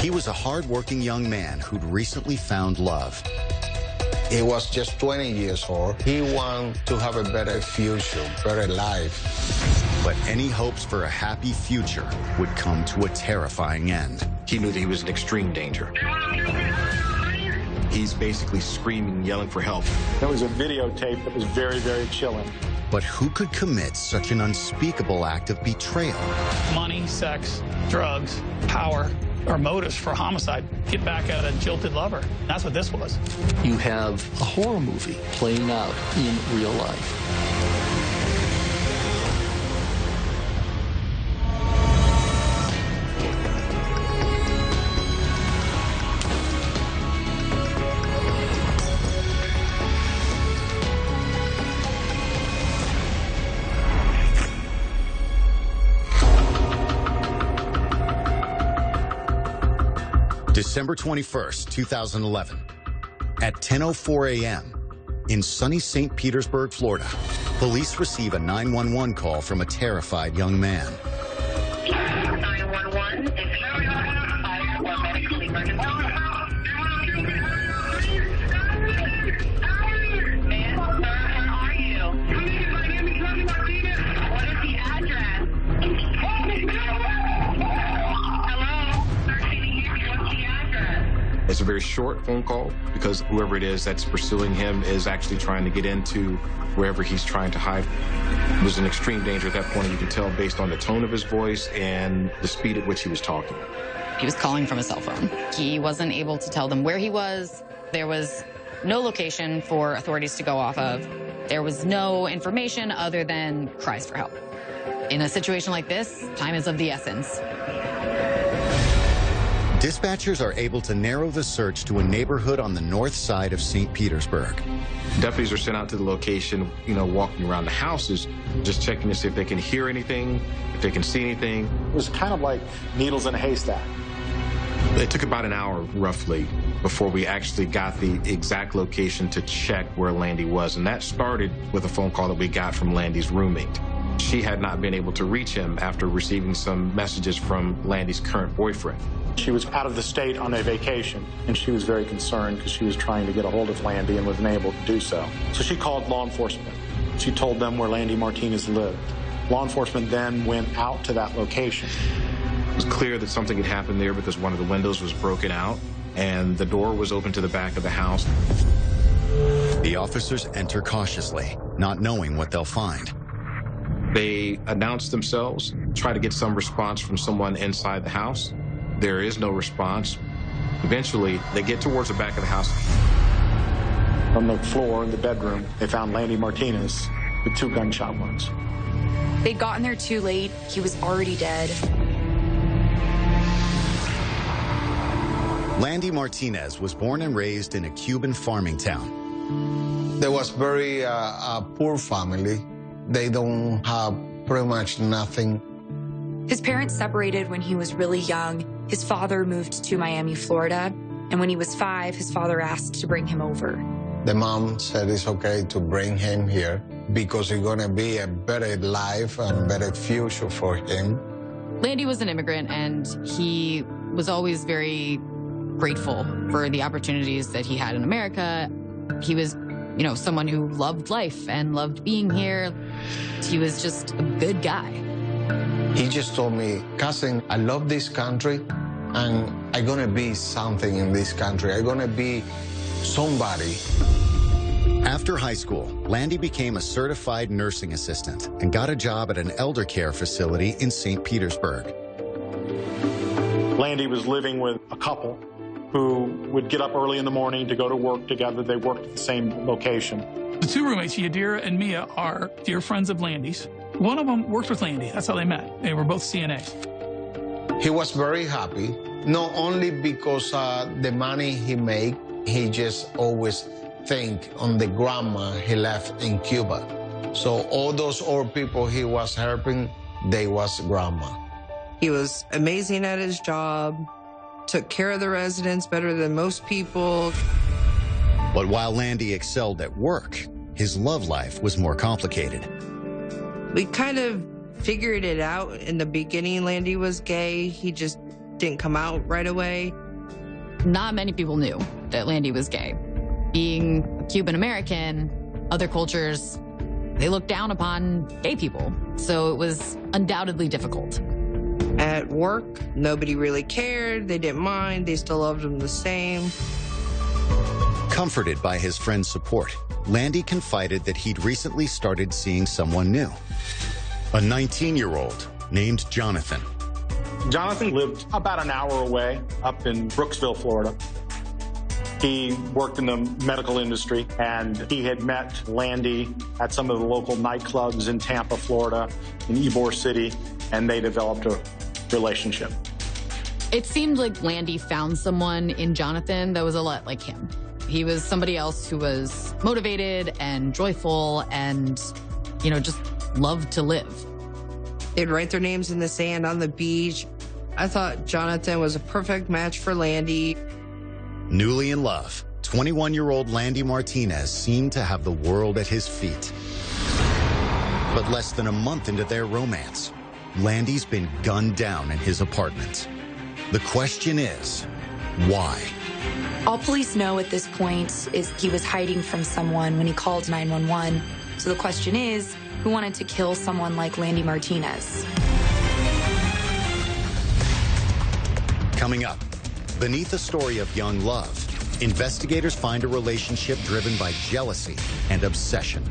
He was a hard-working young man who'd recently found love. He was just 20 years old. He wanted to have a better future, better life. But any hopes for a happy future would come to a terrifying end. He knew that he was in extreme danger. He's basically screaming, yelling for help. There was a videotape that was very, very chilling. But who could commit such an unspeakable act of betrayal? Money, sex, drugs, power, or motives for homicide. Get back at a jilted lover. That's what this was. You have a horror movie playing out in real life. December 21st, 2011. At 10:04 a.m. in sunny St. Petersburg, Florida, police receive a 911 call from a terrified young man. 911, if you have fire or medical emergency. Man, where are you? What is the address? It's a very short phone call because whoever it is that's pursuing him is actually trying to get into wherever he's trying to hide. He was in extreme danger at that point. You can tell based on the tone of his voice and the speed at which he was talking. He was calling from a cell phone. He wasn't able to tell them where he was. There was no location for authorities to go off of. There was no information other than cries for help. In a situation like this, time is of the essence. Dispatchers are able to narrow the search to a neighborhood on the north side of St. Petersburg. Deputies are sent out to the location, walking around the houses, just checking to see if they can hear anything, if they can see anything. It was kind of like needles in a haystack. It took about an hour, roughly, before we actually got the exact location to check where Landy was. And that started with a phone call that we got from Landy's roommate. She had not been able to reach him after receiving some messages from Landy's current boyfriend. She was out of the state on a vacation, and she was very concerned because she was trying to get a hold of Landy and wasn't able to do so. So she called law enforcement. She told them where Landy Martinez lived. Law enforcement then went out to that location. It was clear that something had happened there because one of the windows was broken out and the door was open to the back of the house. The officers enter cautiously, not knowing what they'll find. They announce themselves, try to get some response from someone inside the house. There is no response. Eventually, they get towards the back of the house. On the floor in the bedroom, they found Landy Martinez with 2 gunshot wounds. They'd gotten there too late. He was already dead. Landy Martinez was born and raised in a Cuban farming town. They was very poor family. They don't have pretty much nothing. His parents separated when he was really young. His father moved to Miami, Florida, and when he was 5, his father asked to bring him over. The mom said it's okay to bring him here because it's gonna be a better life and better future for him. Landy was an immigrant, and he was always very grateful for the opportunities that he had in America. He was, someone who loved life and loved being here. He was just a good guy. He just told me, cousin, I love this country, and I'm gonna be something in this country. I'm gonna be somebody. After high school, Landy became a certified nursing assistant and got a job at an elder care facility in St. Petersburg. Landy was living with a couple who would get up early in the morning to go to work together. They worked at the same location. The 2 roommates, Yadira and Mia, are dear friends of Landy's. One of them worked with Landy. That's how they met. They were both CNAs. He was very happy, not only because the money he made, he just always think on the grandma he left in Cuba. So all those old people he was helping, they was grandma. He was amazing at his job, took care of the residents better than most people. But while Landy excelled at work, his love life was more complicated. We kind of figured it out in the beginning. Landy was gay. He just didn't come out right away. Not many people knew that Landy was gay. Being Cuban American, other cultures, they looked down upon gay people. So it was undoubtedly difficult. At work, nobody really cared. They didn't mind. They still loved him the same. Comforted by his friend's support, Landy confided that he'd recently started seeing someone new. A 19-year-old named Jonathan. Jonathan lived about an hour away up in Brooksville, Florida. He worked in the medical industry, and he had met Landy at some of the local nightclubs in Tampa, Florida, in Ybor City, and they developed a relationship. It seemed like Landy found someone in Jonathan that was a lot like him. He was somebody else who was motivated and joyful and, just loved to live. They'd write their names in the sand on the beach. I thought Jonathan was a perfect match for Landy. Newly in love, 21-year-old Landy Martinez seemed to have the world at his feet. But less than a month into their romance, Landy's been gunned down in his apartment. The question is, why? All police know at this point is he was hiding from someone when he called 911. So the question is, who wanted to kill someone like Landy Martinez? Coming up, beneath a story of young love, investigators find a relationship driven by jealousy and obsession.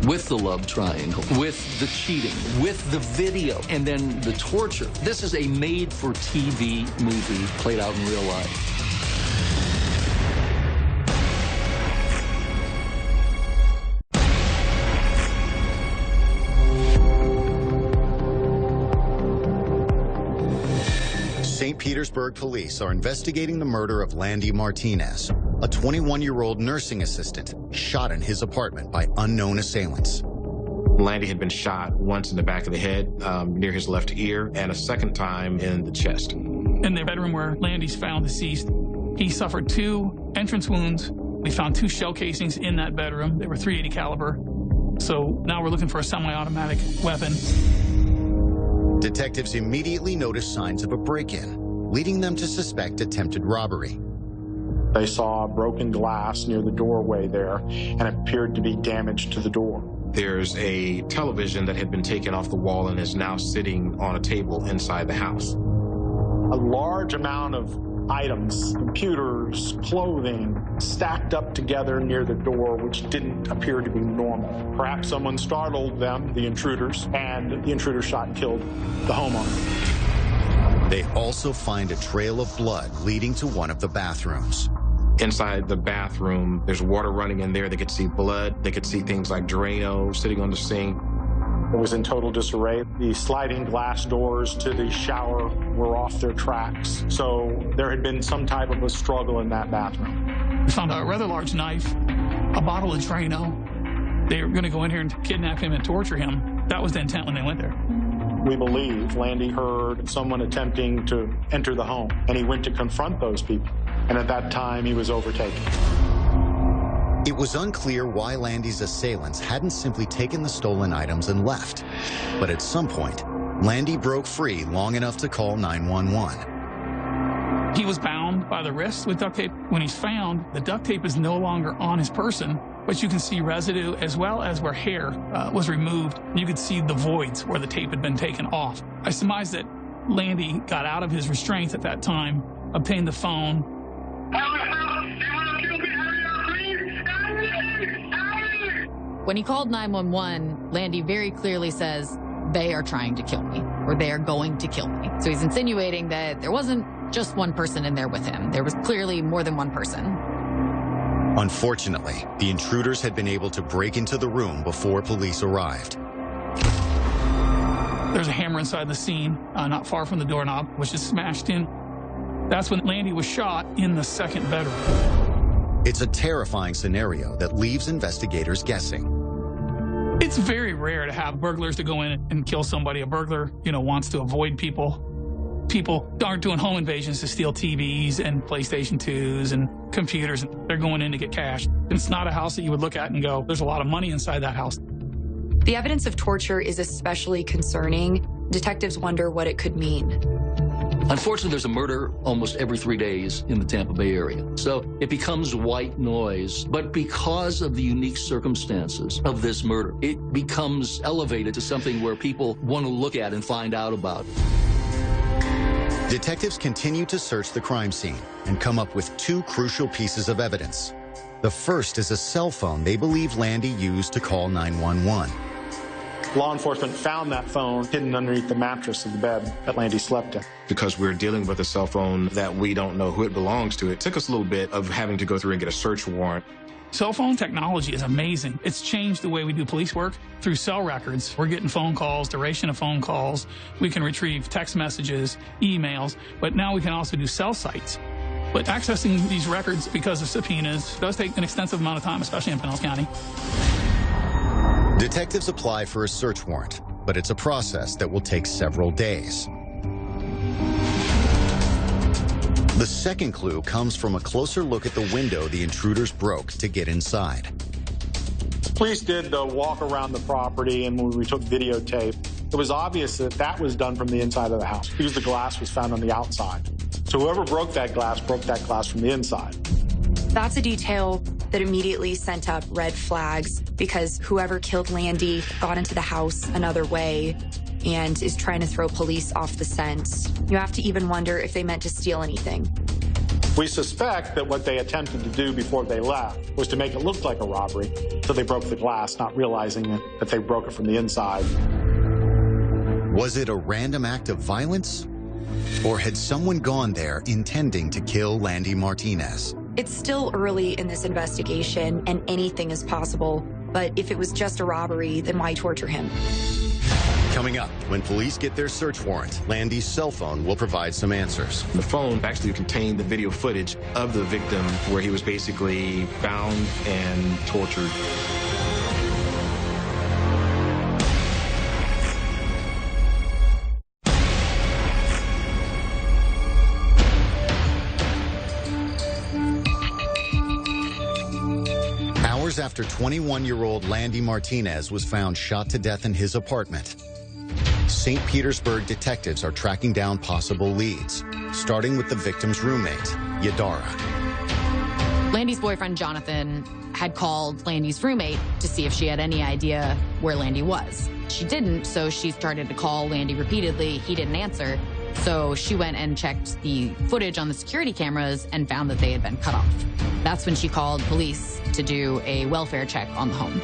With the love triangle, with the cheating, with the video, and then the torture. This is a made-for-TV movie played out in real life. St. Petersburg police are investigating the murder of Landy Martinez, a 21-year-old nursing assistant shot in his apartment by unknown assailants. Landy had been shot once in the back of the head, near his left ear, and a second time in the chest. In the bedroom where Landy's found deceased, he suffered 2 entrance wounds. We found 2 shell casings in that bedroom. They were .380 caliber. So now we're looking for a semi-automatic weapon. Detectives immediately noticed signs of a break-in, leading them to suspect attempted robbery. They saw broken glass near the doorway there, and it appeared to be damage to the door. There's a television that had been taken off the wall and is now sitting on a table inside the house. A large amount of items, computers, clothing, stacked up together near the door, which didn't appear to be normal. Perhaps someone startled them, the intruders, and the intruders shot and killed the homeowner. They also find a trail of blood leading to one of the bathrooms. Inside the bathroom, there's water running in there. They could see blood. They could see things like Drano sitting on the sink. It was in total disarray. The sliding glass doors to the shower were off their tracks. So there had been some type of a struggle in that bathroom. We found a rather large knife, a bottle of Drano. They were going to go in here and kidnap him and torture him. That was the intent when they went there. We believe Landy heard someone attempting to enter the home, and he went to confront those people. And at that time, he was overtaken. It was unclear why Landy's assailants hadn't simply taken the stolen items and left. But at some point, Landy broke free long enough to call 911. He was bound by the wrist with duct tape. When he's found, the duct tape is no longer on his person, but you can see residue as well as where hair was removed. You could see the voids where the tape had been taken off. I surmise that Landy got out of his restraints at that time, obtained the phone. When he called 911, Landy very clearly says, they are trying to kill me, or they are going to kill me. So he's insinuating that there wasn't just one person in there with him. There was clearly more than one person. Unfortunately, the intruders had been able to break into the room before police arrived. There's a hammer inside the scene, not far from the doorknob, which is smashed in. That's when Landy was shot in the second bedroom. It's a terrifying scenario that leaves investigators guessing. It's very rare to have burglars to go in and kill somebody. A burglar, wants to avoid people. People aren't doing home invasions to steal TVs and PlayStation 2s and computers. They're going in to get cash. It's not a house that you would look at and go, there's a lot of money inside that house. The evidence of torture is especially concerning. Detectives wonder what it could mean. Unfortunately, there's a murder almost every 3 days in the Tampa Bay area. So it becomes white noise. But because of the unique circumstances of this murder, it becomes elevated to something where people want to look at and find out about. Detectives continue to search the crime scene and come up with two crucial pieces of evidence. The first is a cell phone they believe Landy used to call 911. Law enforcement found that phone hidden underneath the mattress of the bed that Landy slept in. Because we're dealing with a cell phone that we don't know who it belongs to, it took us a little bit of having to go through and get a search warrant. Cell phone technology is amazing. It's changed the way we do police work. Through cell records, we're getting phone calls, duration of phone calls. We can retrieve text messages, emails, but now we can also do cell sites. But accessing these records because of subpoenas does take an extensive amount of time, especially in Pinellas County. Detectives apply for a search warrant, but it's a process that will take several days. The second clue comes from a closer look at the window the intruders broke to get inside. Police did the walk around the property, and when we took videotape, it was obvious that that was done from the inside of the house because the glass was found on the outside. So whoever broke that glass from the inside. That's a detail that immediately sent up red flags because whoever killed Landy got into the house another way and is trying to throw police off the scent. You have to even wonder if they meant to steal anything. We suspect that what they attempted to do before they left was to make it look like a robbery, so they broke the glass, not realizing that they broke it from the inside. Was it a random act of violence? Or had someone gone there intending to kill Landy Martinez? It's still early in this investigation and anything is possible, but if it was just a robbery, then why torture him? Coming up, when police get their search warrant, Landy's cell phone will provide some answers. The phone actually contained the video footage of the victim where he was basically bound and tortured. Hours after 21-year-old Landy Martinez was found shot to death in his apartment, St. Petersburg detectives are tracking down possible leads, starting with the victim's roommate, Yadara. Landy's boyfriend, Jonathan, had called Landy's roommate to see if she had any idea where Landy was. She didn't, so she started to call Landy repeatedly. He didn't answer, so she went and checked the footage on the security cameras and found that they had been cut off. That's when she called police to do a welfare check on the home.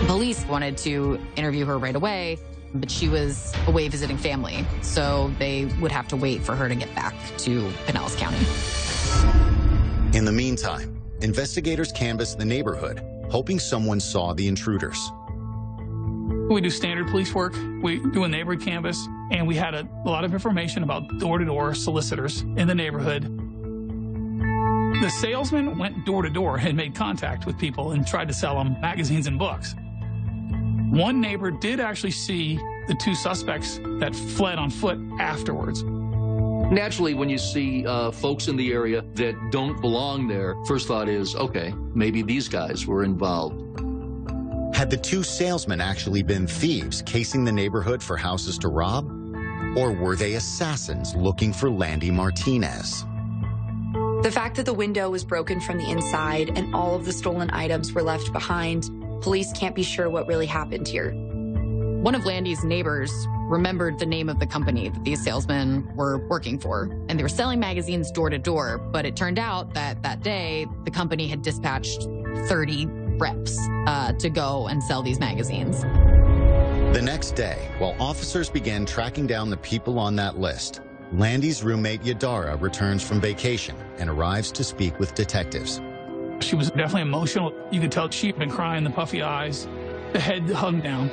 Police wanted to interview her right away, but she was away visiting family, so they would have to wait for her to get back to Pinellas County. In the meantime, investigators canvassed the neighborhood, hoping someone saw the intruders. We do standard police work. We do a neighborhood canvass, and we had a lot of information about door-to-door solicitors in the neighborhood. The salesman went door-to-door and made contact with people and tried to sell them magazines and books. One neighbor did actually see the two suspects that fled on foot afterwards. Naturally, when you see folks in the area that don't belong there, first thought is, okay, maybe these guys were involved. Had the two salesmen actually been thieves casing the neighborhood for houses to rob? Or were they assassins looking for Landy Martinez? The fact that the window was broken from the inside and all of the stolen items were left behind, police can't be sure what really happened here. One of Landy's neighbors remembered the name of the company that these salesmen were working for, and they were selling magazines door to door, but it turned out that that day, the company had dispatched 30 reps to go and sell these magazines. The next day, while officers began tracking down the people on that list, Landy's roommate Yadara returns from vacation and arrives to speak with detectives. She was definitely emotional. You could tell she'd been crying, the puffy eyes, the head hung down.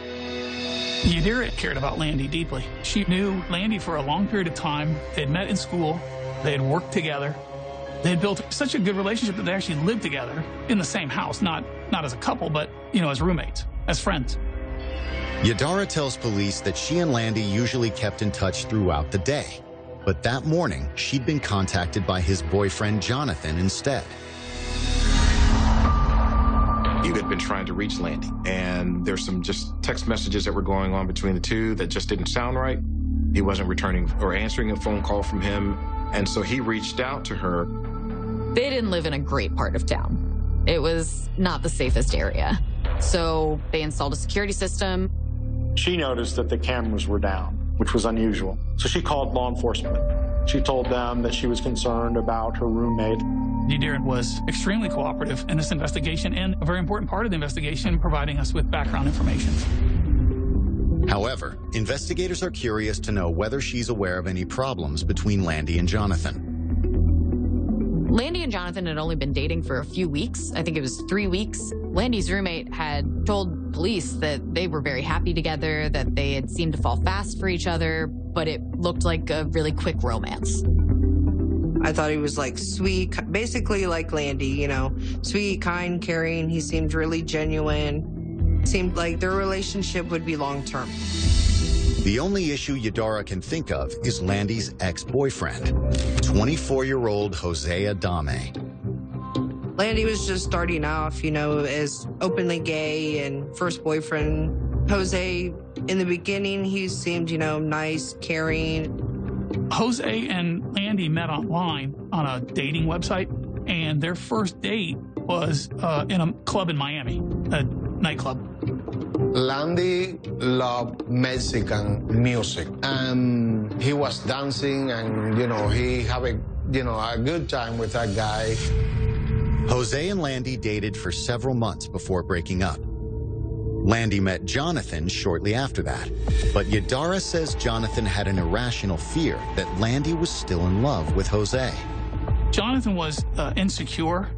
Yadira cared about Landy deeply. She knew Landy for a long period of time. They had met in school. They had worked together. They had built such a good relationship that they actually lived together in the same house, not as a couple, but, as roommates, as friends. Yadara tells police that she and Landy usually kept in touch throughout the day. But that morning, she'd been contacted by his boyfriend, Jonathan, instead. You had been trying to reach Landy, and there's some just text messages that were going on between the two that just didn't sound right. He wasn't returning or answering a phone call from him. And so he reached out to her. They didn't live in a great part of town. It was not the safest area. So they installed a security system. She noticed that the cameras were down, which was unusual. So she called law enforcement. She told them that she was concerned about her roommate. Yadira was extremely cooperative in this investigation and a very important part of the investigation, providing us with background information. However, investigators are curious to know whether she's aware of any problems between Landy and Jonathan. Landy and Jonathan had only been dating for a few weeks. I think it was 3 weeks. Landy's roommate had told police that they were very happy together, that they had seemed to fall fast for each other, but it looked like a really quick romance. I thought he was like sweet, basically like Landy, you know, sweet, kind, caring. He seemed really genuine. Seemed like their relationship would be long-term. The only issue Yadira can think of is Landy's ex-boyfriend, 24-year-old Jose Adame. Landy was just starting off, you know, as openly gay and first boyfriend. Jose, in the beginning, he seemed, you know, nice, caring. Jose and Landy met online on a dating website, and their first date was in a club in Miami, a nightclub. Landy loved Mexican music, and he was dancing, and you know he had a good time with that guy. Jose and Landy dated for several months before breaking up. Landy met Jonathan shortly after that, but Yadira says Jonathan had an irrational fear that Landy was still in love with Jose. Jonathan was insecure.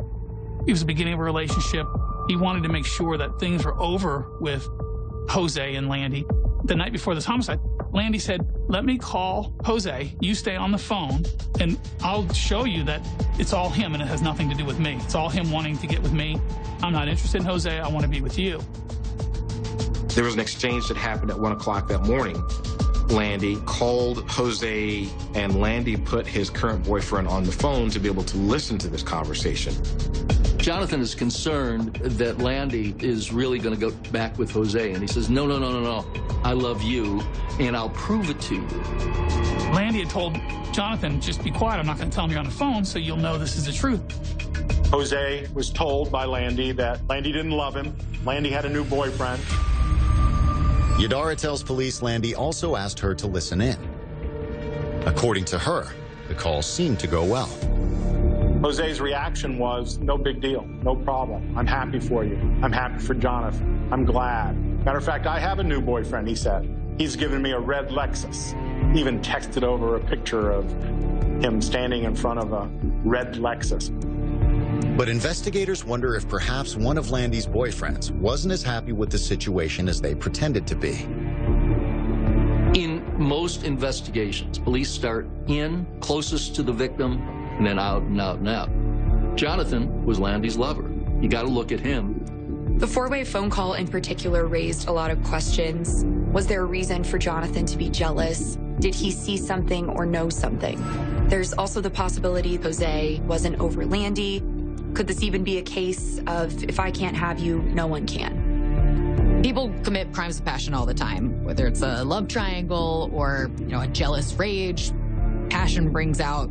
It was the beginning of a relationship. He wanted to make sure that things were over with Jose and Landy. The night before this homicide, Landy said, "Let me call Jose, you stay on the phone, and I'll show you that it's all him and it has nothing to do with me. It's all him wanting to get with me. I'm not interested in Jose, I want to be with you." There was an exchange that happened at 1 o'clock that morning. Landy called Jose, and Landy put his current boyfriend on the phone to be able to listen to this conversation. Jonathan is concerned that Landy is really going to go back with Jose, and he says, no, I love you, and I'll prove it to you. Landy had told Jonathan, just be quiet, I'm not going to tell him you're on the phone, so you'll know this is the truth. Jose was told by Landy that Landy didn't love him. Landy had a new boyfriend. Yadira tells police Landy also asked her to listen in. According to her, the call seemed to go well. Jose's reaction was, no big deal, no problem. I'm happy for you. I'm happy for Jonathan. I'm glad. Matter of fact, I have a new boyfriend, he said. He's given me a red Lexus. He even texted over a picture of him standing in front of a red Lexus. But investigators wonder if perhaps one of Landy's boyfriends wasn't as happy with the situation as they pretended to be. In most investigations, police start in, closest to the victim, and then out and out and out. Jonathan was Landy's lover. You got to look at him. The four-way phone call in particular raised a lot of questions. Was there a reason for Jonathan to be jealous? Did he see something or know something? There's also the possibility Jose wasn't over Landy. Could this even be a case of, if I can't have you, no one can? People commit crimes of passion all the time, whether it's a love triangle or, a jealous rage. Passion brings out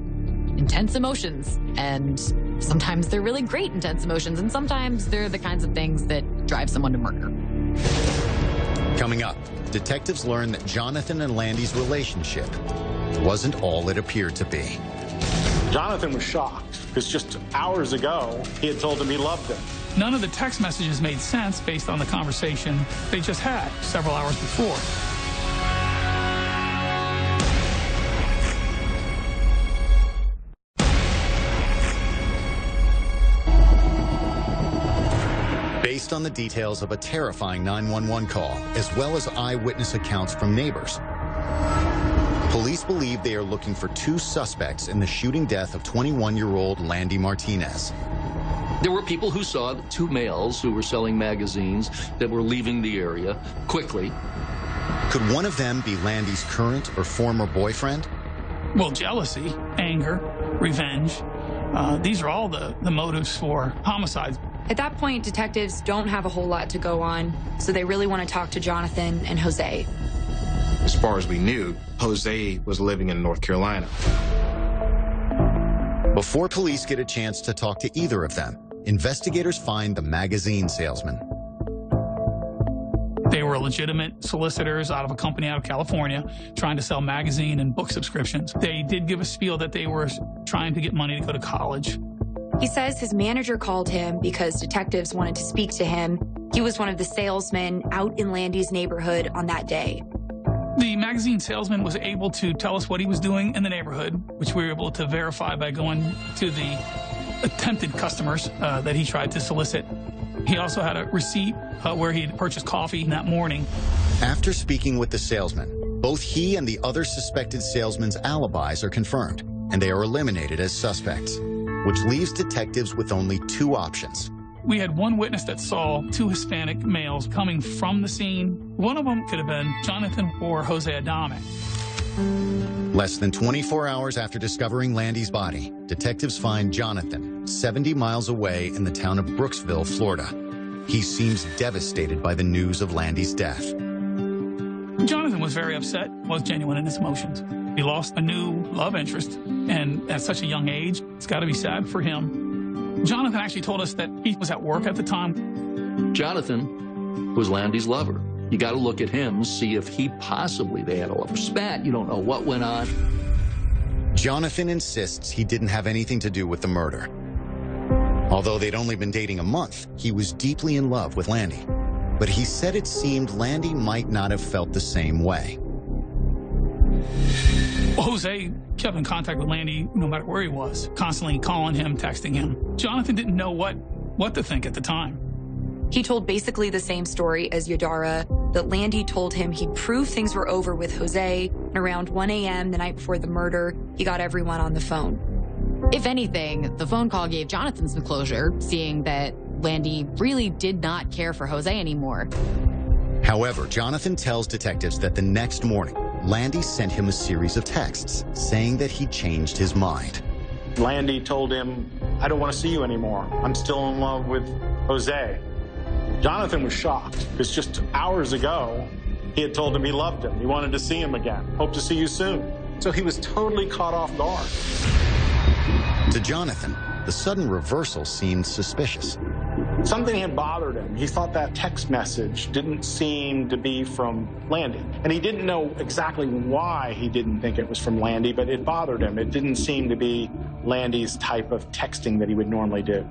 intense emotions, and sometimes they're really great intense emotions, and sometimes they're the kinds of things that drive someone to murder. Coming up, detectives learn that Jonathan and Landy's relationship wasn't all it appeared to be. Jonathan was shocked because just hours ago, he had told him he loved him. None of the text messages made sense based on the conversation they just had several hours before. Based on the details of a terrifying 911 call, as well as eyewitness accounts from neighbors, police believe they are looking for two suspects in the shooting death of 21-year-old Landy Martinez. There were people who saw the two males who were selling magazines that were leaving the area quickly. Could one of them be Landy's current or former boyfriend? Well, jealousy, anger, revenge, these are all the motives for homicides. At that point, detectives don't have a whole lot to go on, so they really want to talk to Jonathan and Jose. As far as we knew, Jose was living in North Carolina. Before police get a chance to talk to either of them, investigators find the magazine salesman. They were legitimate solicitors out of a company out of California trying to sell magazine and book subscriptions. They did give a spiel that they were trying to get money to go to college. He says his manager called him because detectives wanted to speak to him. He was one of the salesmen out in Landy's neighborhood on that day. The magazine salesman was able to tell us what he was doing in the neighborhood, which we were able to verify by going to the attempted customers that he tried to solicit. He also had a receipt where he had purchased coffee that morning. After speaking with the salesman, both he and the other suspected salesman's alibis are confirmed, and they are eliminated as suspects, which leaves detectives with only two options. We had one witness that saw two Hispanic males coming from the scene. One of them could have been Jonathan or Jose Adame. Less than 24 hours after discovering Landy's body, detectives find Jonathan 70 miles away in the town of Brooksville, Florida. He seems devastated by the news of Landy's death. Jonathan was very upset, was genuine in his emotions. He lost a new love interest, and at such a young age, it's got to be sad for him. Jonathan actually told us that he was at work at the time. Jonathan was Landy's lover. You got to look at him, see if he possibly, they had a love spat. You don't know what went on. Jonathan insists he didn't have anything to do with the murder. Although they'd only been dating a month, he was deeply in love with Landy. But he said it seemed Landy might not have felt the same way. Jose kept in contact with Landy no matter where he was, constantly calling him, texting him. Jonathan didn't know what to think at the time. He told basically the same story as Yodara, that Landy told him he'd prove things were over with Jose, and around 1 a.m. the night before the murder, he got everyone on the phone. If anything, the phone call gave Jonathan some closure, seeing that Landy really did not care for Jose anymore. However, Jonathan tells detectives that the next morning, Landy sent him a series of texts saying that he changed his mind. Landy told him, "I don't want to see you anymore. I'm still in love with Jose." Jonathan was shocked because just hours ago, he had told him he loved him. He wanted to see him again. Hope to see you soon. So he was totally caught off guard. To Jonathan, the sudden reversal seemed suspicious. Something had bothered him. He thought that text message didn't seem to be from Landy. And he didn't know exactly why he didn't think it was from Landy, but it bothered him. It didn't seem to be Landy's type of texting that he would normally do.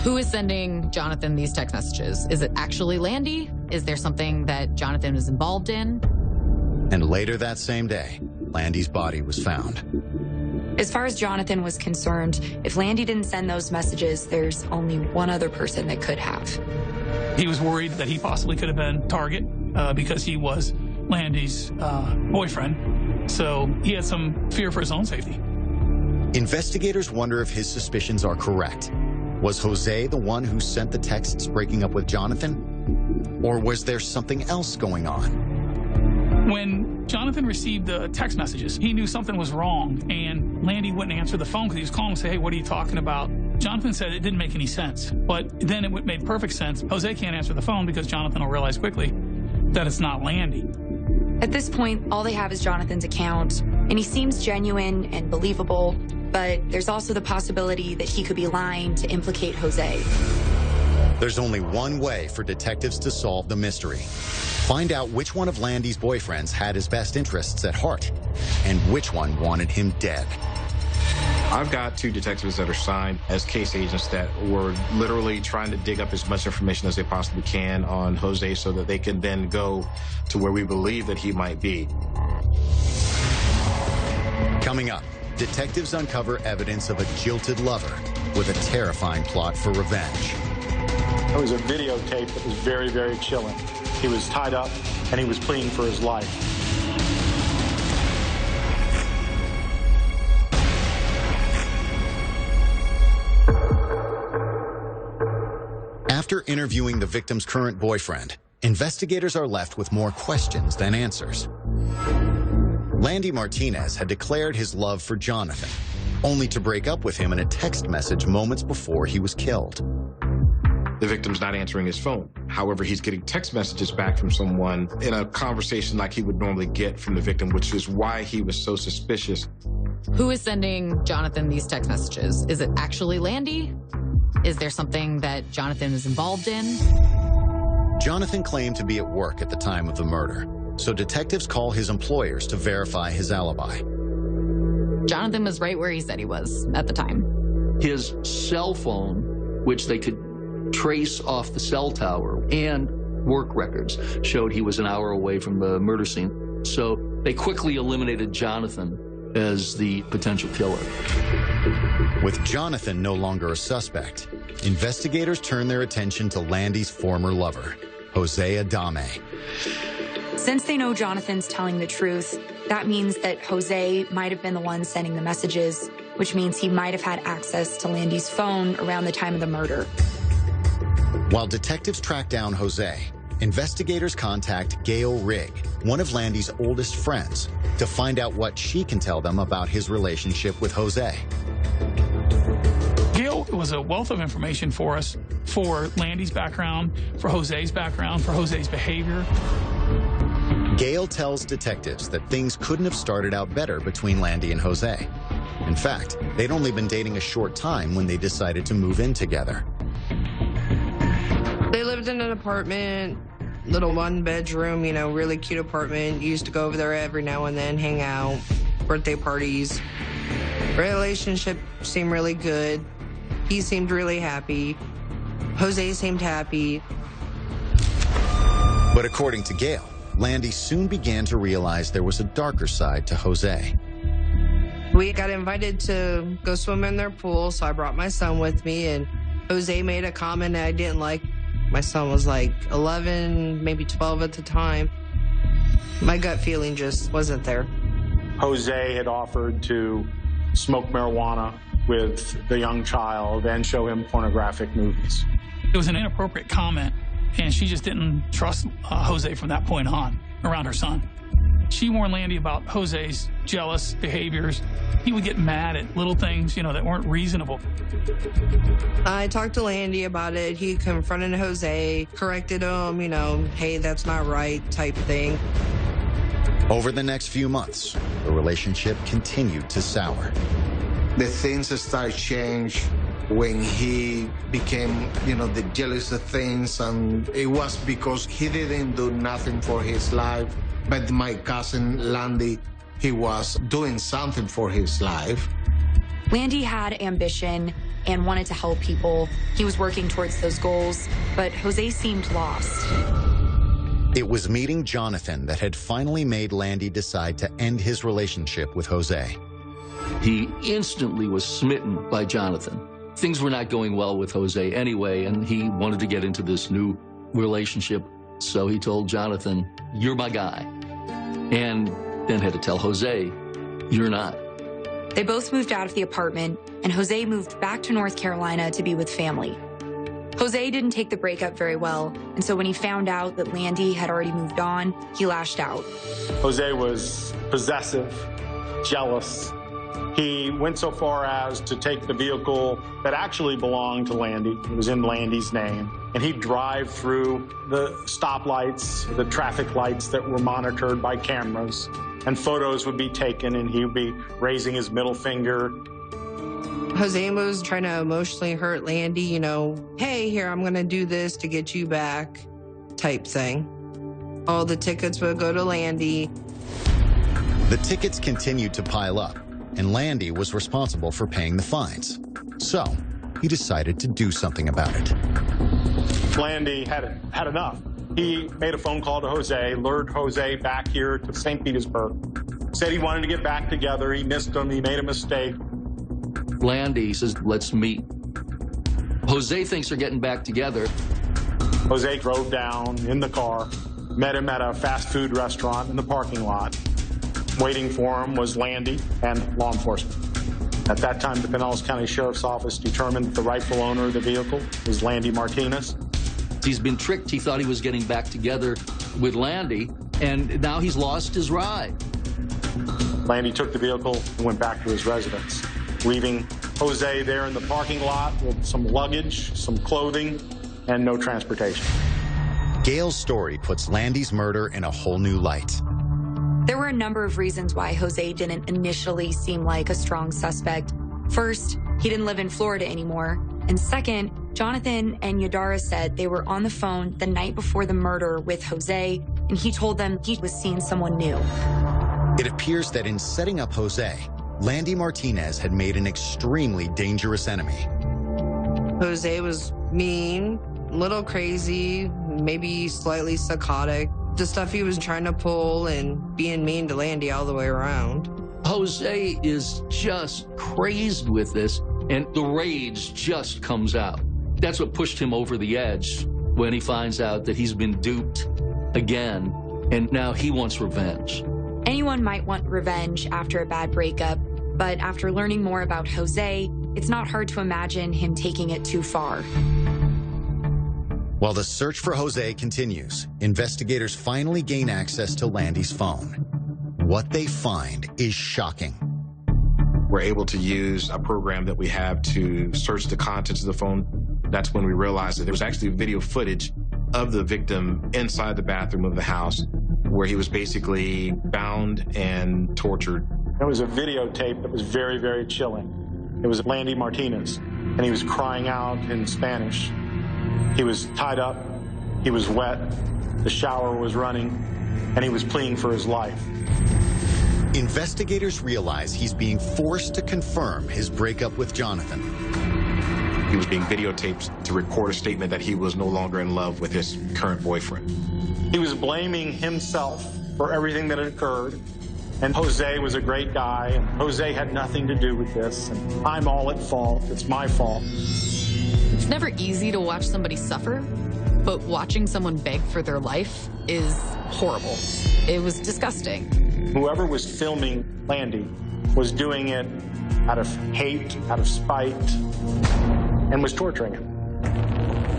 Who is sending Jonathan these text messages? Is it actually Landy? Is there something that Jonathan is involved in? And later that same day, Landy's body was found. As far as Jonathan was concerned, if Landy didn't send those messages, there's only one other person that could have. He was worried that he possibly could have been target because he was Landy's boyfriend. So he had some fear for his own safety. Investigators wonder if his suspicions are correct. Was Jose the one who sent the texts breaking up with Jonathan? Or was there something else going on? When Jonathan received the text messages, he knew something was wrong, and Landy wouldn't answer the phone because he was calling and say, "Hey, what are you talking about?" Jonathan said it didn't make any sense, but then it made perfect sense. Jose can't answer the phone because Jonathan will realize quickly that it's not Landy. At this point, all they have is Jonathan's account, and he seems genuine and believable, but there's also the possibility that he could be lying to implicate Jose. There's only one way for detectives to solve the mystery. Find out which one of Landy's boyfriends had his best interests at heart, and which one wanted him dead. I've got two detectives that are signed as case agents that were literally trying to dig up as much information as they possibly can on Jose so that they can then go to where we believe that he might be. Coming up, detectives uncover evidence of a jilted lover with a terrifying plot for revenge. It was a videotape that was very, very chilling. He was tied up and he was pleading for his life. After interviewing the victim's current boyfriend, investigators are left with more questions than answers. Landy Martinez had declared his love for Jonathan, only to break up with him in a text message moments before he was killed. The victim's not answering his phone. However, he's getting text messages back from someone in a conversation like he would normally get from the victim, which is why he was so suspicious. Who is sending Jonathan these text messages? Is it actually Landy? Is there something that Jonathan is involved in? Jonathan claimed to be at work at the time of the murder, so detectives call his employers to verify his alibi. Jonathan was right where he said he was at the time. His cell phone, which they could trace off the cell tower, and work records showed he was an hour away from the murder scene. So they quickly eliminated Jonathan as the potential killer. With Jonathan no longer a suspect, investigators turn their attention to Landy's former lover, Jose Adame. Since they know Jonathan's telling the truth, that means that Jose might have been the one sending the messages, which means he might have had access to Landy's phone around the time of the murder. While detectives track down Jose, investigators contact Gail Rigg, one of Landy's oldest friends, to find out what she can tell them about his relationship with Jose. Gail was a wealth of information for us, for Landy's background, for Jose's background, for Jose's behavior. Gail tells detectives that things couldn't have started out better between Landy and Jose. In fact, they'd only been dating a short time when they decided to move in together. They lived in an apartment, little one-bedroom, really cute apartment. Used to go over there every now and then, hang out, birthday parties. Relationship seemed really good. He seemed really happy. Jose seemed happy. But according to Gail, Landy soon began to realize there was a darker side to Jose. We got invited to go swim in their pool, so I brought my son with me, and Jose made a comment that I didn't like. My son was like 11, maybe 12 at the time. My gut feeling just wasn't there. Jose had offered to smoke marijuana with the young child and show him pornographic movies. It was an inappropriate comment, and she just didn't trust Jose from that point on around her son. She warned Landy about Jose's jealous behaviors. He would get mad at little things, that weren't reasonable. I talked to Landy about it. He confronted Jose, corrected him, hey, that's not right type thing. Over the next few months, the relationship continued to sour. The things started change when he became, the jealous of things, and it was because he didn't do nothing for his life. But my cousin Landy, he was doing something for his life. Landy had ambition and wanted to help people. He was working towards those goals, but Jose seemed lost. It was meeting Jonathan that had finally made Landy decide to end his relationship with Jose. He instantly was smitten by Jonathan. Things were not going well with Jose anyway, and he wanted to get into this new relationship. So he told Jonathan, "You're my guy." And then had to tell Jose, "You're not." They both moved out of the apartment, and Jose moved back to North Carolina to be with family. Jose didn't take the breakup very well, and so when he found out that Landy had already moved on, he lashed out. Jose was possessive, jealous. He went so far as to take the vehicle that actually belonged to Landy. It was in Landy's name. And he'd drive through the stoplights, the traffic lights that were monitored by cameras, and photos would be taken, and he would be raising his middle finger. Jose was trying to emotionally hurt Landy, hey, here, I'm going to do this to get you back type thing. All the tickets would go to Landy. The tickets continued to pile up, and Landy was responsible for paying the fines. So he decided to do something about it. Landy had enough. He made a phone call to Jose, lured Jose back here to St. Petersburg, said he wanted to get back together. He missed him. He made a mistake. Landy says, "Let's meet." Jose thinks they're getting back together. Jose drove down in the car, met him at a fast food restaurant in the parking lot. Waiting for him was Landy and law enforcement. At that time, the Pinellas County Sheriff's Office determined that the rightful owner of the vehicle was Landy Martinez. He's been tricked. He thought he was getting back together with Landy, and now he's lost his ride. Landy took the vehicle and went back to his residence, leaving Jose there in the parking lot with some luggage, some clothing, and no transportation. Gail's story puts Landy's murder in a whole new light. There were a number of reasons why Jose didn't initially seem like a strong suspect. First, he didn't live in Florida anymore. And second, Jonathan and Yadara said they were on the phone the night before the murder with Jose, and he told them he was seeing someone new. It appears that in setting up Jose, Landy Martinez had made an extremely dangerous enemy. Jose was mean, a little crazy, maybe slightly psychotic. The stuff he was trying to pull and being mean to Landy all the way around. Jose is just crazed with this, and the rage just comes out. That's what pushed him over the edge when he finds out that he's been duped again, and now he wants revenge. Anyone might want revenge after a bad breakup, but after learning more about Jose, it's not hard to imagine him taking it too far. While the search for Jose continues, investigators finally gain access to Landy's phone. What they find is shocking. We're able to use a program that we have to search the contents of the phone. That's when we realized that there was actually video footage of the victim inside the bathroom of the house where he was basically bound and tortured. It was a videotape that was very, very chilling. It was Landy Martinez, and he was crying out in Spanish. He was tied up, he was wet, the shower was running, and he was pleading for his life. Investigators realize he's being forced to confirm his breakup with Jonathan. He was being videotaped to record a statement that he was no longer in love with his current boyfriend. He was blaming himself for everything that had occurred, and Jose was a great guy, and Jose had nothing to do with this, and I'm all at fault, it's my fault. It's never easy to watch somebody suffer, but watching someone beg for their life is horrible. It was disgusting. Whoever was filming Landy was doing it out of hate, out of spite, and was torturing him.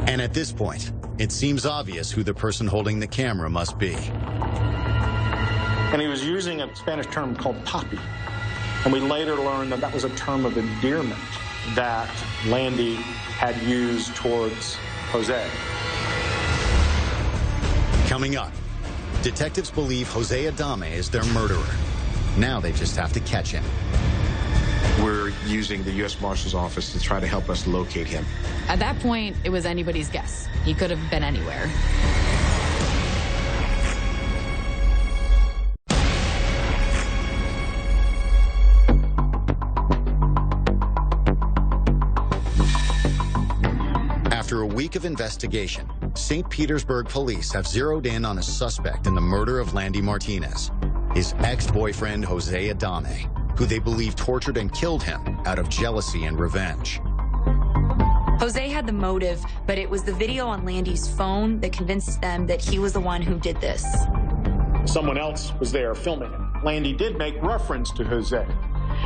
And at this point, it seems obvious who the person holding the camera must be. And he was using a Spanish term called papi. And we later learned that that was a term of endearment that Landy had used towards Jose. Coming up, detectives believe Jose Adame is their murderer. Now they just have to catch him. We're using the U.S. Marshal's Office to try to help us locate him. At that point, it was anybody's guess. He could have been anywhere. After a week of investigation, St. Petersburg police have zeroed in on a suspect in the murder of Landy Martinez, his ex-boyfriend Jose Adame, who they believe tortured and killed him out of jealousy and revenge. Jose had the motive, but it was the video on Landy's phone that convinced them that he was the one who did this. Someone else was there filming it. Landy did make reference to Jose.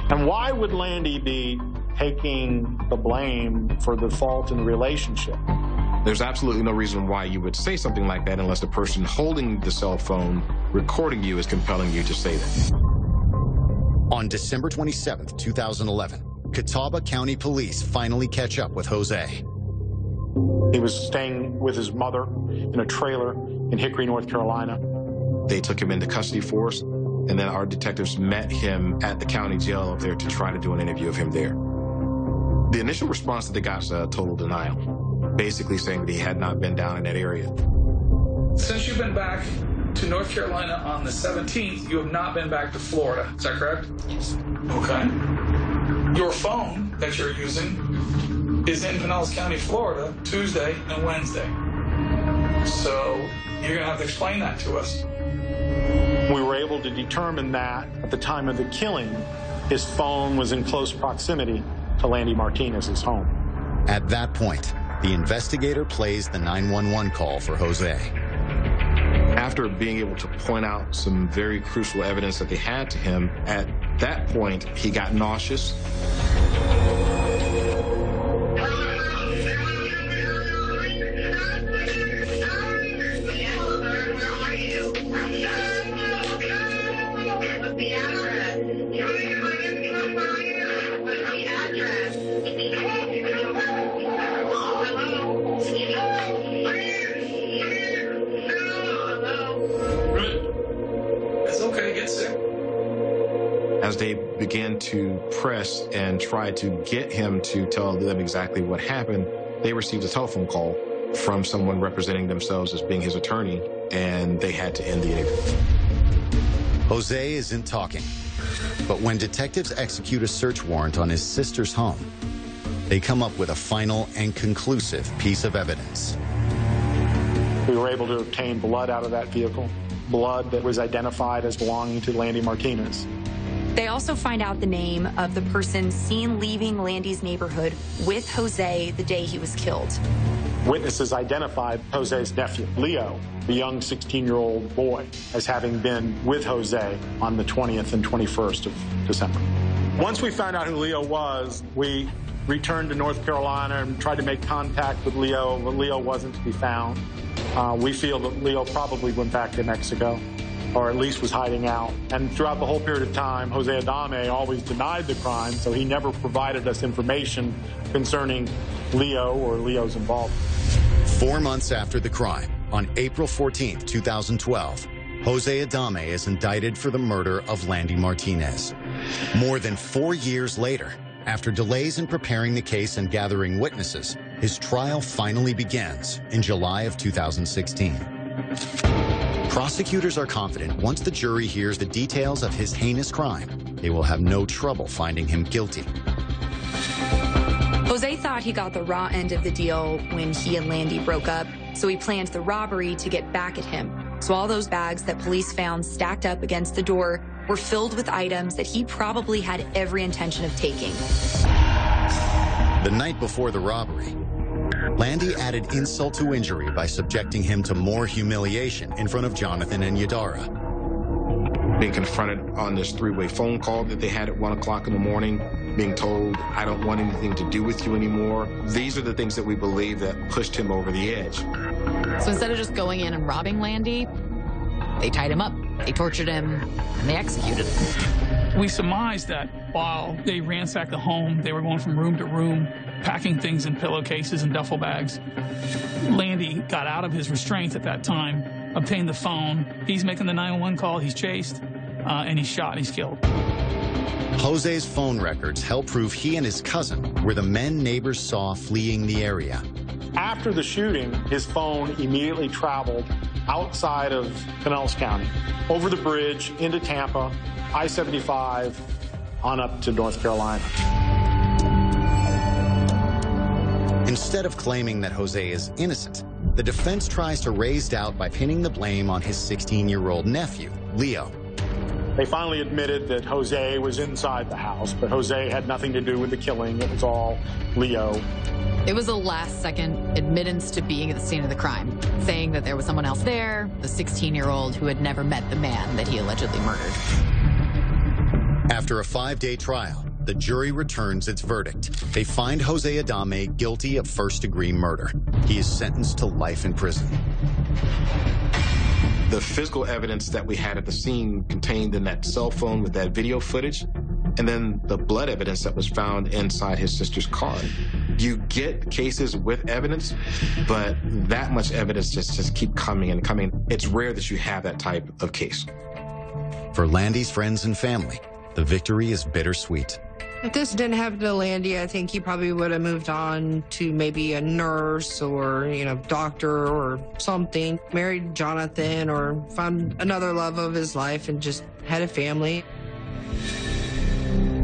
And why would Landy be taking the blame for the fault in the relationship? There's absolutely no reason why you would say something like that unless the person holding the cell phone recording you is compelling you to say that. On December 27, 2011, Catawba County Police finally catch up with Jose. He was staying with his mother in a trailer in Hickory, North Carolina. They took him into custody for us, and then our detectives met him at the county jail up there to try to do an interview of him there. The initial response that they got was a total denial, basically saying that he had not been down in that area. Since you've been back to North Carolina on the 17th, you have not been back to Florida. Is that correct? Yes. Okay. Your phone that you're using is in Pinellas County, Florida, Tuesday and Wednesday. So you're going to have to explain that to us. We were able to determine that at the time of the killing, his phone was in close proximity to Landy Martinez's home. At that point, the investigator plays the 911 call for Jose. After being able to point out some very crucial evidence that they had to him, at that point, he got nauseous. as they began to press and try to get him to tell them exactly what happened, they received a telephone call from someone representing themselves as being his attorney, and they had to end the interview. Jose isn't talking, but when detectives execute a search warrant on his sister's home, they come up with a final and conclusive piece of evidence. We were able to obtain blood out of that vehicle, blood that was identified as belonging to Landy Martinez. They also find out the name of the person seen leaving Landy's neighborhood with Jose the day he was killed. Witnesses identified Jose's nephew, Leo, the young 16-year-old boy, as having been with Jose on the 20th and 21st of December. Once we found out who Leo was, we returned to North Carolina and tried to make contact with Leo, but Leo wasn't to be found. We feel that Leo probably went back to Mexico, or at least was hiding out. And throughout the whole period of time, Jose Adame always denied the crime, so he never provided us information concerning Leo or Leo's involvement. 4 months after the crime, on April 14, 2012, Jose Adame is indicted for the murder of Landy Martinez. More than 4 years later, after delays in preparing the case and gathering witnesses, his trial finally begins in July of 2016. Prosecutors are confident once the jury hears the details of his heinous crime, they will have no trouble finding him guilty. Jose thought he got the raw end of the deal when he and Landy broke up, so he planned the robbery to get back at him. So all those bags that police found stacked up against the door were filled with items that he probably had every intention of taking. The night before the robbery, Landy added insult to injury by subjecting him to more humiliation in front of Jonathan and Yadara. Being confronted on this three-way phone call that they had at 1 o'clock in the morning, being told, I don't want anything to do with you anymore. These are the things that we believe that pushed him over the edge. So instead of just going in and robbing Landy, they tied him up, they tortured him, and they executed him. We surmised that while they ransacked the home, they were going from room to room, packing things in pillowcases and duffel bags. Landy got out of his restraints at that time, obtained the phone. He's making the 911 call, he's chased, and he's shot, he's killed. Jose's phone records help prove he and his cousin were the men neighbors saw fleeing the area. After the shooting, his phone immediately traveled outside of Pinellas County, over the bridge, into Tampa, I-75, on up to North Carolina. Instead of claiming that Jose is innocent, the defense tries to raise doubt by pinning the blame on his 16-year-old nephew, Leo. They finally admitted that Jose was inside the house, but Jose had nothing to do with the killing. It was all Leo. It was a last-second admittance to being at the scene of the crime, saying that there was someone else there, the 16-year-old who had never met the man that he allegedly murdered. After a 5-day trial, the jury returns its verdict. They find Jose Adame guilty of first-degree murder. He is sentenced to life in prison. The physical evidence that we had at the scene contained in that cell phone with that video footage, and then the blood evidence that was found inside his sister's car. You get cases with evidence, but that much evidence just keep coming and coming. It's rare that you have that type of case. For Landy's friends and family, the victory is bittersweet. If this didn't happen to Landy, I think he probably would have moved on to maybe a nurse or, doctor or something, married Jonathan or found another love of his life and just had a family.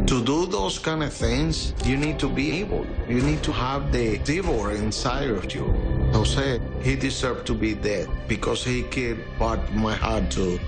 To do those kind of things, you need to be able. You need to have the devil inside of you. Jose, he deserved to be dead because he gave part of my heart to